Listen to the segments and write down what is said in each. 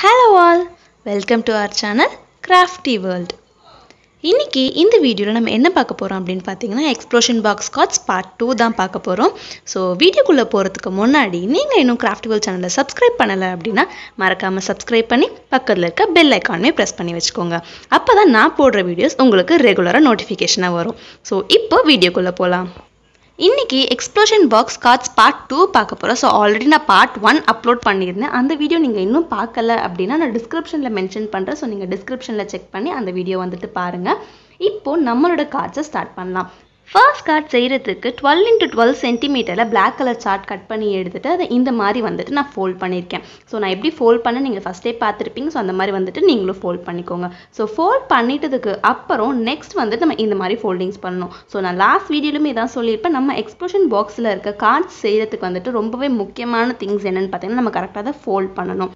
Hello all, welcome to our channel Craftiiee World. இன்னைக்கு இந்த வீடியோல நம்ம என்ன பார்க்க போறோம் அப்படினு பாத்தீங்கன்னா explosion box cards part 2 தான் பார்க்க போறோம். சோ வீடியோக்குள்ள போறதுக்கு முன்னாடி நீங்க இன்னும் Craftiiee World சேனலை சப்ஸ்கிரைப் பண்ணல அப்படினா மறக்காம சப்ஸ்கிரைப் பண்ணி பக்கத்துல இருக்க பெல் ஐகானை பிரஸ் பண்ணி வெச்சுக்கோங்க. அப்பதான் நான் போடுற வீடியோஸ் உங்களுக்கு ரெகுலரா நோட்டிஃபிகேஷனா வரும். சோ இப்போ வீடியோக்குள்ள போலாம். இன்னைக்கு explosion box cards part 2 பார்க்க போறோம். சோ ஆல்ரெடி நான் part 1 அப்லோட் பண்ணிருந்தேன். அந்த வீடியோ நீங்க இன்னும் பார்க்கல அப்படினா நான் டிஸ்கிரிப்ஷன்ல மென்ஷன் பண்றேன். சோ நீங்க டிஸ்கிரிப்ஷன்ல செக் பண்ணி அந்த வீடியோ வந்துட்டு பாருங்க. இப்போ நம்மளோட cards ஸ்டார்ட் பண்ணலாம். First card செய்யிறதுக்கு 12 into 12 cm black color chart cut பண்ணி எடுத்துட்டு அதை இந்த மாதிரி வந்துட்டு நான் ஃபோல்ட் பண்ணிருக்கேன். சோ நான் எப்படி ஃபோல்ட் பண்ண நீங்க ஃபர்ஸ்டே பார்த்திருப்பீங்க. சோ அந்த மாதிரி வந்துட்டு நீங்களும் ஃபோல்ட் பண்ணிக்கோங்க. சோ ஃபோல்ட் பண்ணிட்டதுக்கு அப்புறம் நெக்ஸ்ட் வந்து நம்ம இந்த மாதிரி ஃபோல்டிங்ஸ் பண்ணனும். சோ நான் லாஸ்ட் வீடியோலமே இதான் சொல்லிருப்பேன். நம்ம எக்ஸ்ப்ளோஷன் பாக்ஸ்ல இருக்க கார்ட்ஸ் செய்யிறதுக்கு வந்துட்டு ரொம்பவே முக்கியமான திங்ஸ் என்னன்னு பார்த்தீங்கன்னா நம்ம கரெக்ட்டா அதை ஃபோல்ட் பண்ணனும்.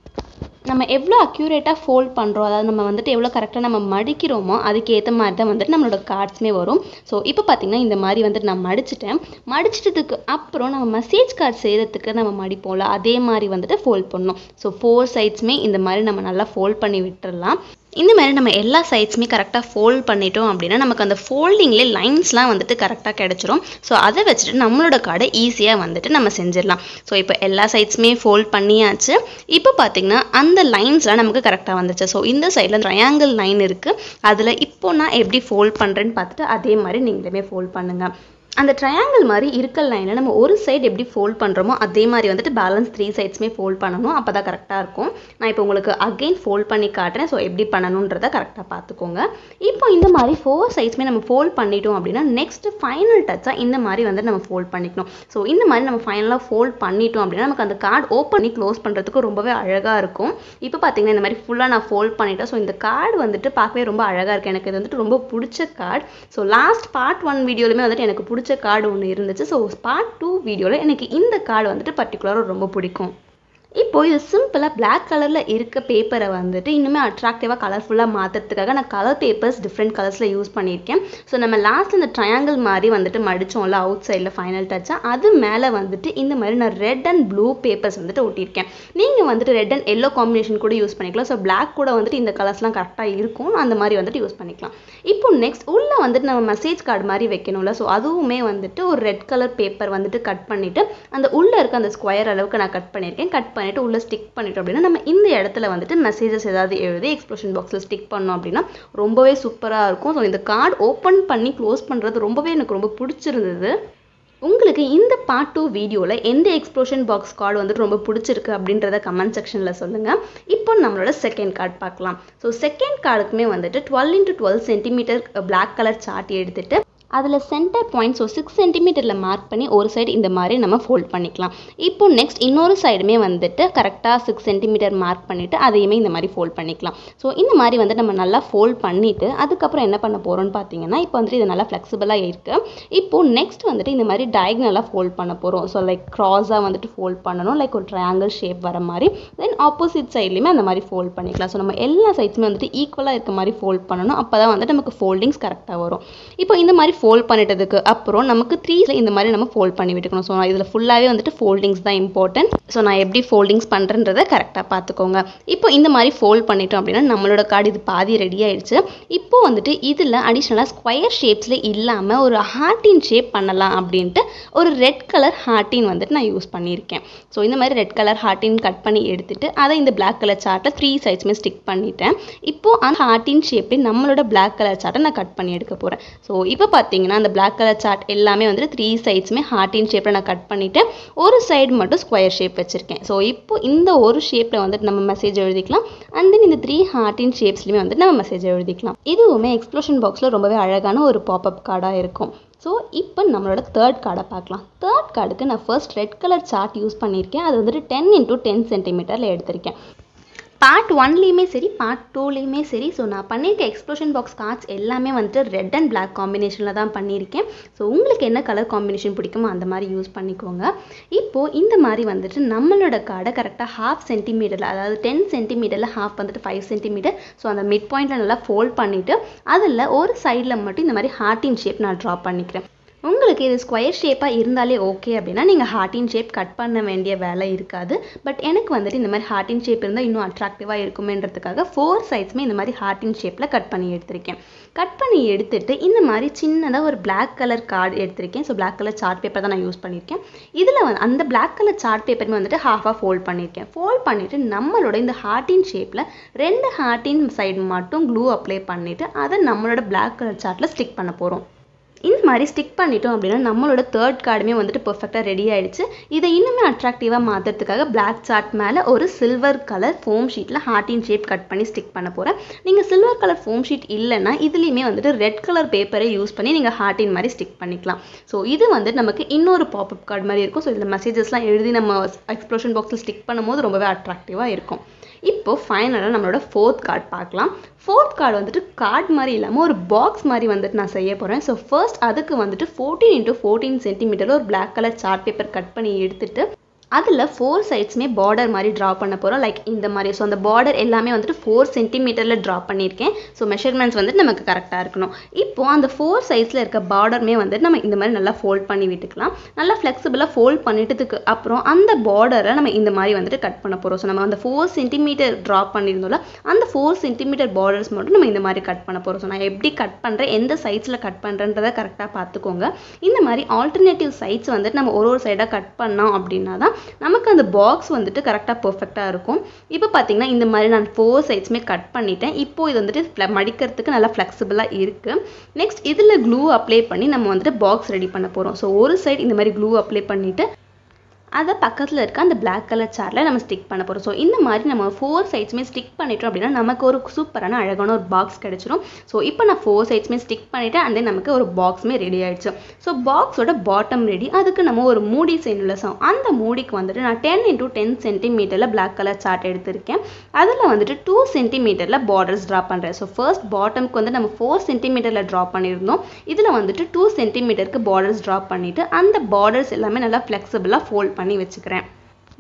நம்ம எவ்வளவு அக்யூரேட்டா ஃபோல்ட் பண்றோம் அதாவது நம்ம வந்துட்டு எவ்வளவு கரெக்ட்டா நம்ம மடிக்கிறோமோ அதுக்கு ஏத்த மாதிரி தான் வந்துட்டு நம்மளோட கார்ட்ஸ்மே வரும். சோ இப்போ பாத்தீங்கன்னா இந்த மாதிரி வந்துட்டு நான் மடிச்சிட்டதுக்கு அப்புறம் நம்ம மெசேஜ் கார்ட் செய்யிறதுக்கு நம்ம மடிப்போம்ல அதே மாதிரி வந்துட்டு ஃபோல்ட் பண்ணனும். சோ 4 சைட்ஸ்மே இந்த மாதிரி நம்ம நல்லா ஃபோல்ட் பண்ணி விட்டுறலாம். இந்த மாதிரி நம்ம எல்லா சைட்ஸ்மே கரெக்ட்டா ஃபோல்ட் பண்ணிட்டோம் அப்படினா நமக்கு அந்த ஃபோல்டிங்ல லைன்ஸ்லாம் வந்துட்டு கரெக்ட்டா கிடைச்சிரும். சோ அதை வச்சிட்டு நம்மளோட கார்டை ஈஸியா வந்துட்டு நம்ம செஞ்சிரலாம். சோ இப்போ எல்லா சைட்ஸ்மே ஃபோல்ட் பண்ணியாச்சு. இப்போ பாத்தீங்கன்னா அந்த லைன்ஸ்லாம் நமக்கு கரெக்ட்டா வந்துச்சு. சோ இந்த சைடுல ட்ரையாங்கிள் லைன் இருக்கு. அதுல இப்போ நான் எப்படி ஃபோல்ட் பண்றேன்னு பார்த்துட்டு அதே மாதிரி நீங்களுமே ஃபோல்ட் பண்ணுங்க. அந்த ட்ரையாங்கிள் மாதிரி இருக்க லைன்ல நம்ம ஒரு சைடு எப்படி ஃபோல்ட் பண்றோமோ அதே மாதிரி வந்துட்டு பேலன்ஸ் 3 சைட்ஸ்மே ஃபோல்ட் பண்ணனும். அப்பதான் கரெக்ட்டா இருக்கும். நான் இப்போ உங்களுக்கு அகைன் ஃபோல்ட் பண்ணி காட்றேன். சோ எப்படி பண்ணனும்ன்றத கரெக்ட்டா பாத்துக்கோங்க. இப்போ இந்த மாதிரி 4 சைட்ஸ்மே நம்ம ஃபோல்ட் பண்ணிட்டோம் அப்படினா நெக்ஸ்ட் ஃபைனல் டச்சா இந்த மாதிரி வந்து நம்ம ஃபோல்ட் பண்ணிக்கணும். சோ இந்த மாதிரி நம்ம ஃபைனலா ஃபோல்ட் பண்ணிட்டோம் அப்படினா நமக்கு அந்த கார்ட் ஓபன் பண்ணி க்ளோஸ் பண்றதுக்கு ரொம்பவே அழகா இருக்கும். இப்போ பாத்தீங்கன்னா இந்த மாதிரி ஃபுல்லா நான் ஃபோல்ட் பண்ணிட்டேன். சோ இந்த கார்டு வந்துட்டு பார்க்கவே ரொம்ப அழகா இருக்கு. எனக்கு இது வந்துட்டு ரொம்ப பிடிச்ச கார்டு. சோ லாஸ்ட் பார்ட் 1 வீடியோலமே வந்துட்டு எனக்கு பிடிச்ச கார்டு ஒன்னு இருந்துச்சு. சோ பார்ட் 2 வீடியோல எனக்கு இந்த கார்டு வந்துட்டு பர்టిక్యులரா ரொம்ப பிடிக்கும். இப்போ இது சிம்பிளா Black கலர்ல இருக்க பேப்பரை வந்துட்டு இன்னுமே அட்ராக்டிவா கலர்ஃபுல்லா மாத்துறதுக்காக நான் கலர் பேப்பர்ஸ் டிஃபரண்ட் கலர்ஸ்ல யூஸ் பண்ணிருக்கேன். சோ நம்ம லாஸ்ட் இந்த ட்ரையாங்கிள் மாதிரி வந்துட்டு மடிச்சோம்ல அவுட் சைடுல ஃபைனல் டச்சா அது மேல வந்துட்டு இந்த மாதிரி நான் ரெட் அண்ட் ப்ளூ பேப்பர்ஸ் வந்துட்டு ஒட்டிருக்கேன். நீங்க வந்துட்டு ரெட் அண்ட் yellow காம்பினேஷன் கூட யூஸ் பண்ணிக்கலாம். சோ Black கூட வந்துட்டு இந்த கலர்ஸ்லாம் கரெக்ட்டா இருக்கும். அந்த மாதிரி வந்துட்டு யூஸ் பண்ணிக்கலாம். இப்போ நெக்ஸ்ட் உள்ள வந்துட்டு நம்ம மெசேஜ் கார்டு மாதிரி வைக்கணும்ல. சோ அதுவுமே வந்துட்டு ஒரு ரெட் கலர் பேப்பர் வந்துட்டு கட் பண்ணிட்டு அந்த உள்ள இருக்க அந்த ஸ்கொயர் அளவுக்கு நான் கட் பண்ணிருக்கேன். கட் பண்ணிட்டு உள்ள ஸ்டிக் பண்ணிட்டோம் அப்படினா நம்ம இந்த இடத்துல வந்துட்டு மெசேजेस ஏதாவது எழுதி எக்ஸ்ப்ளோஷன் பாக்ஸ்ல ஸ்டிக் பண்ணோம் அப்படினா ரொம்பவே சூப்பரா இருக்கும். சோ இந்த கார்டு ஓபன் பண்ணி க்ளோஸ் பண்றது ரொம்பவே எனக்கு ரொம்ப பிடிச்சிருந்தது. உங்களுக்கு இந்த பார்ட் 2 வீடியோல எந்த எக்ஸ்ப்ளோஷன் பாக்ஸ் கார்டு வந்துட்டு ரொம்ப பிடிச்சிருக்கு அப்படின்றத கமெண்ட் செக்ஷன்ல சொல்லுங்க. இப்போ நம்மளோட செகண்ட் கார்டு பார்க்கலாம். சோ செகண்ட் கார்டுக்குமே வந்துட்டு 12 into 12 cm black color chart எடுத்துட்டு அதுல சென்டர் பாயிண்ட் 6 சென்டிமீட்டர்ல மார்க் பண்ணி ஒரு சைடு இந்த மாதிரி நம்ம ஃபோல்ட் பண்ணிக்கலாம். இப்போ நெக்ஸ்ட் இன்னொரு சைடுமே வந்துட்டு கரெக்ட்டா 6 சென்டிமீட்டர் மார்க் பண்ணிட்டு அதையுமே இந்த மாதிரி ஃபோல்ட் பண்ணிக்கலாம். சோ இந்த மாதிரி வந்து நம்ம நல்லா ஃபோல்ட் பண்ணிட்டு அதுக்கு அப்புறம் என்ன பண்ண போறோம்னு பாத்தீங்கன்னா இப்போ வந்து இது நல்லா ஃப்ளெக்சிபிளா இருக்கு. இப்போ நெக்ஸ்ட் வந்துட்டு இந்த மாதிரி டயகனலா ஃபோல்ட் பண்ண போறோம். சோ லைக் கிராஸா வந்துட்டு ஃபோல்ட் பண்ணனும். லைக் ஒரு ட்ரையாங்கிள் ஷேப் வர மாதிரி. தென் ஆப்போசிட் சைடுலயுமே அந்த மாதிரி ஃபோல்ட் பண்ணிக்கலாம். சோ நம்ம எல்லா சைட்ஸ்மே வந்துட்டு ஈக்குவலா இருக்க மாதிரி ஃபோல்ட் பண்ணனும். அப்பதான் வந்து நமக்கு ஃபோல்டிங்ஸ் கரெக்ட்டா வரும். இப்போ இந்த மாதிரி ஃபோல்ட் பண்ணிட்டதுக்கு அப்புறம் நமக்கு 3 இந்த மாதிரி நம்ம ஃபோல்ட் பண்ணி விட்டுக்கணும். சோ இதுல ஃபுல்லாவே வந்துட்டு ஃபோல்டிங்ஸ் தான் இம்பார்ட்டன்ட். சோ நான் எப்படி ஃபோல்டிங்ஸ் பண்றேன்றதை கரெக்ட்டா பாத்துக்கோங்க. இப்போ இந்த மாதிரி ஃபோல்ட் பண்ணிட்டோம் அப்படினா நம்மளோட கார்டு இது பாதி ரெடி ஆயிடுச்சு. இப்போ வந்துட்டு இதுல அடிஷனலா ஸ்கொயர் ஷேப்ஸ்ல இல்லாம ஒரு ஹார்ட்டின் ஷேப் பண்ணலாம் அப்படினு ஒரு ரெட் கலர் ஹார்ட்டின் வந்துட்டு நான் யூஸ் பண்ணிருக்கேன். சோ இந்த மாதிரி ரெட் கலர் ஹார்ட்டின் கட் பண்ணி எடுத்துட்டு அதை இந்த Black கலர் சார்ட்ல 3 சைட்ஸ்மே ஸ்டிக் பண்ணிட்டேன். இப்போ அந்த ஹார்ட்டின் ஷேப்ல நம்மளோட Black கலர் சார்ட்டை நான் கட் பண்ணி எடுக்க போறேன். சோ இப்போ பாத்தீங்கன்னா அந்த Black color chart எல்லாமே வந்து 3 சைட்ஸ்மே ஹார்ட் இன் ஷேப்ல நான் கட் பண்ணிட்டு ஒரு சைடு மட்டும் ஸ்கொயர் ஷேப் வச்சிருக்கேன். சோ இப்போ இந்த ஒரு ஷேப்ல வந்து நம்ம மெசேஜ் எழுதிக்கலாம். and then இந்த 3 ஹார்ட் இன் ஷேப்ஸ்லயே வந்து நம்ம மெசேஜ் எழுதிக்கலாம். இதுவுமே எக்ஸ்ப்ளோஷன் பாக்ஸ்ல ரொம்பவே அழகான ஒரு பாப்அப் கார்டா இருக்கும். சோ இப்போ நம்மளோட தேர்ட் கார்டை பார்க்கலாம். தேர்ட் கார்டுக்கு நான் first red colour chart use பண்ணிருக்கேன். அது வந்து 10 into 10 சென்டிமீட்டர்ல எடுத்திருக்கேன். பார்ட் 1லயுமே சரி பார்ட் 2லயுமே சரி சோ நான் பண்ணிருக்க எக்ஸ்ப்ளோஷன் பாக்ஸ் கார்ட்ஸ் எல்லாமே வந்து ரெட் அண்ட் Black காம்பினேஷன்ல தான் பண்ணிருக்கேன். சோ உங்களுக்கு என்ன கலர் காம்பினேஷன் பிடிக்குமோ அந்த மாதிரி யூஸ் பண்ணிக்கோங்க. இப்போ இந்த மாதிரி வந்துட்டு நம்மளோட கார்டை கரெக்ட்டா 1/2 சென்டிமீட்டர்ல அதாவது 10 சென்டிமீட்டர்ல half வந்துட்டு 5 சென்டிமீட்டர் சோ அந்த மிட் பாயிண்ட்ல நல்லா ஃபோல்ட் பண்ணிட்டு அதுல ஒரு சைடுல மட்டும் இந்த மாதிரி ஹார்ட்டின் ஷேப் நான் டிரா பண்ணிக்கிறேன். உங்களுக்கு இது ஸ்கொயர் ஷேப்பாக இருந்தாலே ஓகே அப்படின்னா நீங்கள் ஹார்ட்டின் ஷேப் கட் பண்ண வேண்டிய வேலை இருக்காது. பட் எனக்கு வந்துட்டு இந்த மாதிரி ஹார்ட்டின் ஷேப் இருந்தால் இன்னும் அட்ராக்டிவாக இருக்குமேன்றதுக்காக 4 சைட்ஸுமே இந்த மாதிரி ஹார்ட்டின் ஷேப்பில் கட் பண்ணி எடுத்திருக்கேன். கட் பண்ணி எடுத்துட்டு இந்த மாதிரி சின்னதாக ஒரு பிளாக் கலர் கார்டு எடுத்திருக்கேன். So black colour chart paper தான் நான் யூஸ் பண்ணியிருக்கேன். இதில் அந்த பிளாக் கலர் சார்ட் பேப்பருமே வந்துட்டு ஹாஃபாக ஃபோல்ட் பண்ணியிருக்கேன். ஃபோல்ட் பண்ணிவிட்டு நம்மளோட இந்த ஹார்ட்டின் ஷேப்பில் 2 ஹார்ட்டின் சைடு மட்டும் க்ளூ அப்ளை பண்ணிவிட்டு அதை நம்மளோட பிளாக் கலர் சார்ட்டில் ஸ்டிக் பண்ண போகிறோம். இந்த மாதிரி ஸ்டிக் பண்ணிட்டோம் அப்படின்னா நம்மளோட 3rd கார்டுமே வந்துட்டு பெர்ஃபெக்டாக ரெடி ஆகிடுச்சு. இதை இன்னுமே அட்ராக்டிவாக மாற்றுறதுக்காக பிளாக் சார்ட் மேலே ஒரு சில்வர் கலர் ஃபோம் ஷீட்டில் ஹார்ட்டின் ஷேப் கட் பண்ணி ஸ்டிக் பண்ண போகிறேன். நீங்கள் சில்வர் கலர் ஃபோம் ஷீட் இல்லைன்னா இதுலேயுமே வந்துட்டு ரெட் கலர் பேப்பரை யூஸ் பண்ணி நீங்கள் ஹார்ட்டின் மாதிரி ஸ்டிக் பண்ணிக்கலாம். ஸோ இது வந்துட்டு நமக்கு இன்னொரு பாப்அப் கார்டு மாதிரி இருக்கும். ஸோ இதில் மெசேஜஸ்லாம் எழுதி நம்ம எக்ஸ்ப்ளோஷன் பாக்ஸில் ஸ்டிக் பண்ணும்போது ரொம்பவே அட்ராக்டிவாக இருக்கும். இப்போ ஃபைனலாக நம்மளோட 4th கார்டு பார்க்கலாம். 4th கார்டு வந்துட்டு கார்டு மாதிரி இல்லாமல் ஒரு பாக்ஸ் மாதிரி வந்துட்டு நான் செய்ய போகிறேன். ஸோ ஃபர்ஸ்ட் அதுக்கு வந்துட்டு 14 x 14 சென்டிமீட்டரில் ஒரு black colour chart paper cut பண்ணி எடுத்துட்டு அதில் 4 சைட்ஸுமே பார்டர் மாதிரி ட்ரா பண்ண போகிறோம். லைக் இந்த மாதிரி. ஸோ அந்த பார்டர் எல்லாமே வந்துட்டு 4 சென்டிமீட்டரில் ட்ரா பண்ணியிருக்கேன். ஸோ மெஷர்மெண்ட்ஸ் வந்துட்டு நமக்கு கரெக்டாக இருக்கணும். இப்போ அந்த 4 சைட்ஸில் இருக்க பார்டருமே வந்துட்டு நம்ம இந்த மாதிரி நல்லா ஃபோல்ட் பண்ணி விட்டுக்கலாம். நல்லா ஃப்ளெக்சிபிளாக ஃபோல்ட் பண்ணிட்டதுக்கு அப்புறம் அந்த பார்டரை நம்ம இந்த மாதிரி வந்துட்டு கட் பண்ண போகிறோம். ஸோ நம்ம அந்த 4 சென்டிமீட்டர் ட்ரா பண்ணியிருந்தோம்ல அந்த 4 சென்டிமீட்டர் பார்டர்ஸ் மட்டும் நம்ம இந்த மாதிரி கட் பண்ண போகிறோம். ஸோ நான் எப்படி கட் பண்ணுறேன், எந்த சைட்ஸில் கட் பண்ணுறன்றதை கரெக்டாக பார்த்துக்கோங்க. இந்த மாதிரி ஆல்டர்னேட்டிவ் சைட்ஸ் வந்துட்டு நம்ம ஒரு சைடாக கட் பண்ணோம் அப்படின்னா தான் நமக்கு அந்த பாக்ஸ் வந்துட்டு கரெக்டாக பெர்ஃபெக்டாக இருக்கும். இப்போ பார்த்தீங்கன்னா இந்த மாதிரி நான் 4 சைட்ஸுமே கட் பண்ணிட்டேன். இப்போ இது வந்துட்டு மடிக்கிறதுக்கு நல்லா ஃப்ளெக்சிபிளாக இருக்குது. நெக்ஸ்ட் இதில் க்ளூ அப்ளை பண்ணி நம்ம வந்துட்டு பாக்ஸ் ரெடி பண்ண போகிறோம். ஸோ ஒரு சைடு இந்த மாதிரி க்ளூ அப்ளை பண்ணிவிட்டு அதை பக்கத்தில் இருக்க அந்த பிளாக் கலர் சார்ட்டில் நம்ம ஸ்டிக் பண்ண போகிறோம். ஸோ இந்த மாதிரி நம்ம 4 சைட்ஸுமே ஸ்டிக் பண்ணிட்டோம் அப்படின்னா நமக்கு ஒரு சூப்பரான அழகான ஒரு பாக்ஸ் கிடைச்சிரும். ஸோ இப்போ நான் 4 சைட்ஸுமே ஸ்டிக் பண்ணிவிட்டேன். அண்ட் தென் நமக்கு ஒரு பாக்ஸுமே ரெடி ஆகிடுச்சு. ஸோ பாக்ஸோட பாட்டம் ரெடி. அதுக்கு நம்ம ஒரு மூடி செய்யணும்ல. ஸோ அந்த மூடிக்கு வந்துட்டு நான் 10 x 10 சென்டிமீட்டரில் பிளாக் கலர் சார்ட் எடுத்திருக்கேன். அதில் வந்துட்டு 2 சென்டிமீட்டரில் பார்டர்ஸ் ட்ரா பண்ணுறேன். ஸோ ஃபர்ஸ்ட் பாட்டமுக்கு வந்து நம்ம 4 சென்டிமீட்டரில் ட்ரா பண்ணியிருந்தோம். இதில் வந்துட்டு 2 சென்டிமீட்டருக்கு பார்டர்ஸ் ட்ரா பண்ணிவிட்டு அந்த பார்டர்ஸ் எல்லாமே நல்லா ஃப்ளெக்சிபிளாக ஃபோல்ட் பண்ணி வச்சுக்கிறேன்.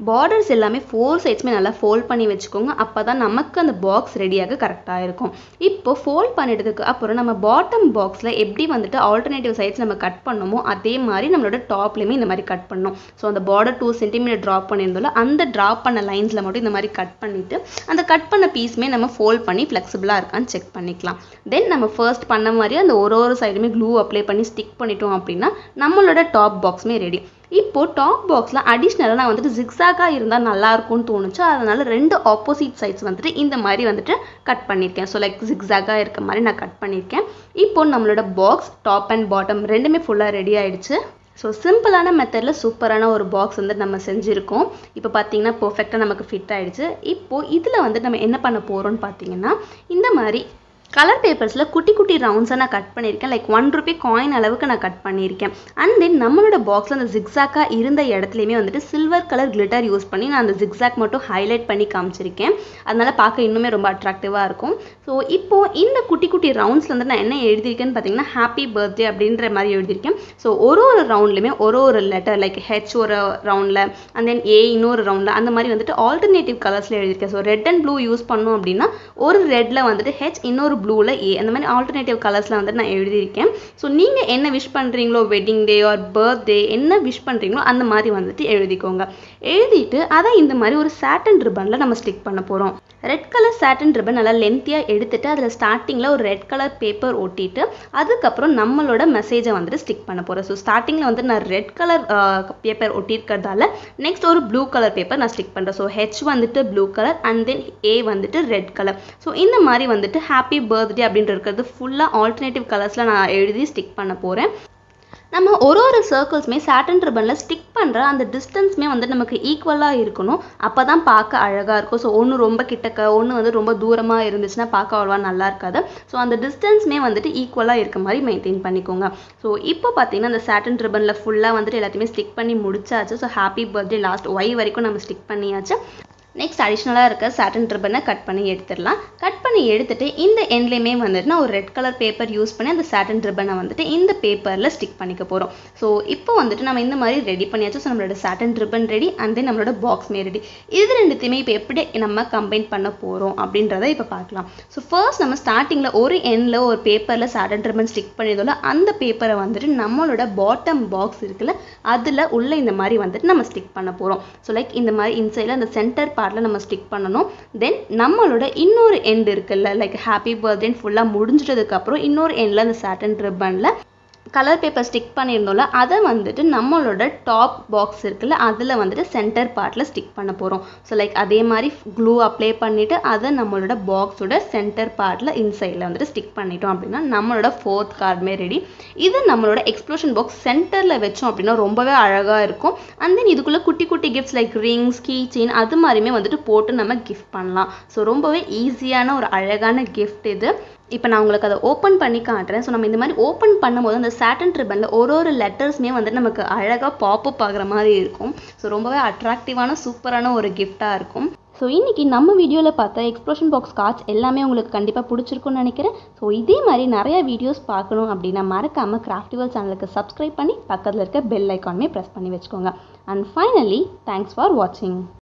பார்டர்ஸ் எல்லாமே 4 சைட்ஸுமே நல்லா ஃபோல்ட் பண்ணி வச்சுக்கோங்க. அப்போ தான் நமக்கு அந்த பாக்ஸ் ரெடியாக கரெக்டாக இருக்கும். இப்போ ஃபோல்ட் பண்ணிட்டதுக்கு அப்புறம் நம்ம பாட்டம் பாக்ஸில் எப்படி வந்துட்டு ஆல்டர்னேட்டிவ் சைட்ஸ் நம்ம கட் பண்ணோமோ அதே மாதிரி நம்மளோட டாப்லேயுமே இந்த மாதிரி கட் பண்ணணும். ஸோ அந்த பார்டர் 2 சென்டிமீட்டர் ட்ராப் பண்ணியிருந்தோம்ல அந்த ட்ராப் பண்ண லைன்ஸில் மட்டும் இந்த மாதிரி கட் பண்ணிவிட்டு அந்த கட் பண்ண பீஸுமே நம்ம ஃபோல்ட் பண்ணி ஃப்ளெக்சிபிளாக இருக்கான்னு செக் பண்ணிக்கலாம். தென் நம்ம ஃபர்ஸ்ட் பண்ண மாதிரி அந்த ஒரு சைடுமே க்ளூ அப்ளை பண்ணி ஸ்டிக் பண்ணிட்டோம் அப்படின்னா நம்மளோட டாப் பாக்ஸுமே ரெடி. இப்போ டாப் பாக்ஸில் அடிஷ்னலாக நான் வந்துட்டு ஜிக்ஸாகாக இருந்தால் நல்லாயிருக்கும்னு தோணுச்சு. அதனால் 2 ஆப்போசிட் சைட்ஸ் வந்துட்டு இந்த மாதிரி வந்துட்டு கட் பண்ணியிருக்கேன். ஸோ லைக் ஜிக்ஸாகாக இருக்க மாதிரி நான் கட் பண்ணியிருக்கேன். இப்போ நம்மளோட பாக்ஸ் டாப் அண்ட் பாட்டம் ரெண்டுமே ஃபுல்லாக ரெடி ஆகிடுச்சு. ஸோ சிம்பிளான மெத்தடில் சூப்பரான ஒரு பாக்ஸ் வந்து நம்ம செஞ்சுருக்கோம். இப்போ பார்த்தீங்கன்னா பர்ஃபெக்டாக நமக்கு ஃபிட் ஆகிடுச்சு. இப்போது இதில் வந்து நம்ம என்ன பண்ண போகிறோம்னு பார்த்தீங்கன்னா இந்த மாதிரி கலர் பேப்பர்ஸில் குட்டி குட்டி ரவுண்ட்ஸாக நான் கட் பண்ணியிருக்கேன். லைக் 1 ரூபி காயின் அளவுக்கு நான் கட் பண்ணியிருக்கேன். அண்ட் தென் நம்மளோட பாக்ஸில் அந்த ஜிக்ஸாக்காக இருந்த இடத்துலையுமே வந்துட்டு சில்வர் கலர் கிளிட்டர் யூஸ் பண்ணி நான் அந்த ஜிக்ஸாக் மட்டும் ஹைலைட் பண்ணி காமிச்சிருக்கேன். அதனால் பார்க்க இன்னுமே ரொம்ப அட்ராக்டிவாக இருக்கும். ஸோ இப்போது இந்த குட்டி குட்டி ரவுண்ட்ஸில் வந்து நான் என்ன எழுதியிருக்கேன்னு பார்த்தீங்கன்னா ஹாப்பி பர்த்டே அப்படின்ற மாதிரி எழுதியிருக்கேன். ஸோ ஒரு ரவுண்ட்லையுமே ஒரு லெட்டர் லைக் ஹெச் ஒரு ரவுண்டில் அண்ட் தென் ஏ இன்னொரு ரவுண்டில் அந்த மாதிரி வந்துட்டு ஆல்டர்னேட்டிவ் கலர்ஸில் எழுதியிருக்கேன். So red and blue use பண்ணோம் அப்படின்னா ஒரு ரெட்டில் வந்துட்டு ஹெச் இன்னொரு ப்ளூவில் ஏ அந்த மாதிரி ஆல்டர்னேட்டிவ் கலர்ஸில் வந்துட்டு நான் எழுதியிருக்கேன். ஸோ நீங்கள் என்ன விஷ் பண்ணுறீங்களோ வெட்டிங் டே ஆர் பர்த்டே என்ன விஷ் பண்ணுறீங்களோ அந்த மாதிரி வந்துட்டு எழுதிக்கோங்க. எழுதிட்டு அதை இந்த மாதிரி ஒரு சாட்டன் ரிப்பனில் நம்ம ஸ்டிக் பண்ண போகிறோம். ரெட் கலர் சாட்டன் ரிப்பன் நல்லா லென்த்தியாக எடுத்துட்டு அதில் ஸ்டார்டிங்கில் ஒரு ரெட் கலர் பேப்பர் ஒட்டிட்டு அதுக்கப்புறம் நம்மளோட மெசேஜை வந்துட்டு ஸ்டிக் பண்ண போகிறேன். ஸோ ஸ்டார்டிங்கில் வந்து நான் ரெட் கலர் பேப்பர் ஒட்டியிருக்கிறதால நெக்ஸ்ட் ஒரு blue colour paper non stick பண்ணுறேன். ஸோ ஹெச் வந்துட்டு ப்ளூ கலர் அண்ட் தென் ஏ வந்துட்டு ரெட் கலர். ஸோ இந்த மாதிரி வந்துட்டு ஹாப்பி பர்த்டே அப்படின்ட்டு இருக்கிறது ஃபுல்லாக ஆல்டர்னேட்டிவ் கலர்ஸில் நான் எழுதி ஸ்டிக் பண்ண போகிறேன். நம்ம ஒரு சர்க்கிள்ஸுமே சாட்டன் ரிப்பனில் ஸ்டிக் பண்ணுற அந்த டிஸ்டன்ஸுமே வந்து நமக்கு ஈக்குவலாக இருக்கணும். அப்போ தான் பார்க்க அழகாக இருக்கும். ஸோ ஒன்று ரொம்ப கிட்டக்க ஒன்று வந்து ரொம்ப தூரமாக இருந்துச்சுன்னா பார்க்க அவ்வளோவா நல்லா இருக்காது. ஸோ அந்த டிஸ்டன்ஸுமே வந்துட்டு ஈக்குவலாக இருக்க மாதிரி மெயின்டைன் பண்ணிக்கோங்க. ஸோ இப்போ பார்த்தீங்கன்னா அந்த சாட்டன் ரிப்பனில் ஃபுல்லாக வந்துட்டு எல்லாத்தையுமே ஸ்டிக் பண்ணி முடிச்சாச்சு. So happy birthday last Y வரைக்கும் நம்ம ஸ்டிக் பண்ணியாச்சு. நெக்ஸ்ட் அடிஷ்னலாக இருக்க சாட்டன் ரிப்பனை கட் பண்ணி எடுத்துடலாம். கட் பண்ணி எடுத்துட்டு இந்த எண்ட்லேயுமே வந்துட்டு நான் ஒரு ரெட் கலர் பேப்பர் யூஸ் பண்ணி அந்த சாட்டன் ரிப்பனை வந்துட்டு இந்த பேப்பரில் ஸ்டிக் பண்ணிக்க போகிறோம். ஸோ இப்போ வந்துட்டு நம்ம இந்த மாதிரி ரெடி பண்ணியாச்சு. ஸோ நம்மளோட satin ribbon ready and then நம்மளோட பாக்ஸ்மே ரெடி. இது ரெண்டுத்தையுமே இப்போ எப்படி நம்ம கம்பைன் பண்ண போகிறோம் அப்படின்றத இப்போ பார்க்கலாம். ஸோ ஃபர்ஸ்ட் நம்ம ஸ்டார்டிங்கில் ஒரு எண்ணில் ஒரு பேப்பரில் சாட்டன் ரிப்பன் ஸ்டிக் பண்ணியதோட அந்த பேப்பரை வந்துட்டு நம்மளோட பாட்டம் பாக்ஸ் இருக்குல்ல அதில் உள்ள இந்த மாதிரி வந்துட்டு நம்ம ஸ்டிக் பண்ண போகிறோம். ஸோ லைக் இந்த மாதிரி இன்சைடில் அந்த சென்டர் பார்ட்டில் நம்ம ஸ்டிக் பண்ணணும். தென் நம்மளோட இன்னொரு எண்ட் இருக்குல்ல லைக் ஹாப்பி பர்த்டேன்னு ஃபுல்லாக முடிஞ்சிட்டதுக்கப்புறம் இன்னொரு எண்டில் அந்த சாட்டன் ரிப்பனில் கலர் பேப்பர் ஸ்டிக் பண்ணியிருந்தோம்ல அதை வந்துட்டு நம்மளோட டாப் பாக்ஸ் இருக்குல்ல அதில் வந்துட்டு சென்டர் பார்ட்டில் ஸ்டிக் பண்ண போகிறோம். ஸோ லைக் அதே மாதிரி க்ளூ அப்ளை பண்ணிவிட்டு அதை நம்மளோட பாக்ஸோட சென்டர் பார்ட்டில் இன்சைடில் வந்துட்டு ஸ்டிக் பண்ணிட்டோம் அப்படின்னா நம்மளோட 4th கார்டுமே ரெடி. இது நம்மளோட எக்ஸ்ப்ளோஷன் பாக்ஸ் சென்டரில் வச்சோம் அப்படின்னா ரொம்பவே அழகாக இருக்கும். அண்ட் தென் இதுக்குள்ளே குட்டி குட்டி gifts like rings key chain அது மாதிரியுமே வந்துட்டு போட்டு நம்ம கிஃப்ட் பண்ணலாம். ஸோ ரொம்பவே ஈஸியான ஒரு அழகான கிஃப்ட் இது. இப்போ நான் உங்களுக்கு அதை ஓப்பன் பண்ணி காட்டுறேன். ஸோ நம்ம இந்த மாதிரி ஓப்பன் பண்ணும்போது அந்த சாட்டன் ரிப்பனில் ஒரு லெட்டர்ஸ்மே வந்துட்டு நமக்கு அழகாக பாப்பப் ஆகிற மாதிரி இருக்கும். ஸோ ரொம்பவே அட்ராக்டிவான சூப்பரான ஒரு கிஃப்டாக இருக்கும். ஸோ இன்றைக்கி நம்ம வீடியோவில் பார்த்த எக்ஸ்ப்ளோஷன் பாக்ஸ் கார்ட்ஸ் எல்லாமே உங்களுக்கு கண்டிப்பாக பிடிச்சிருக்குன்னு நினைக்கிறேன். ஸோ இதே மாதிரி நிறைய வீடியோஸ் பார்க்கணும் அப்படின்னா மறக்காமல் கிராஃப்டி வேர்ல்ட் சேனலுக்கு சப்ஸ்கிரைப் பண்ணி பக்கத்தில் இருக்க பெல் ஐக்கானுமே ப்ரெஸ் பண்ணி வச்சுக்கோங்க. அண்ட் ஃபைனலி தேங்க்ஸ் ஃபார் வாட்சிங்.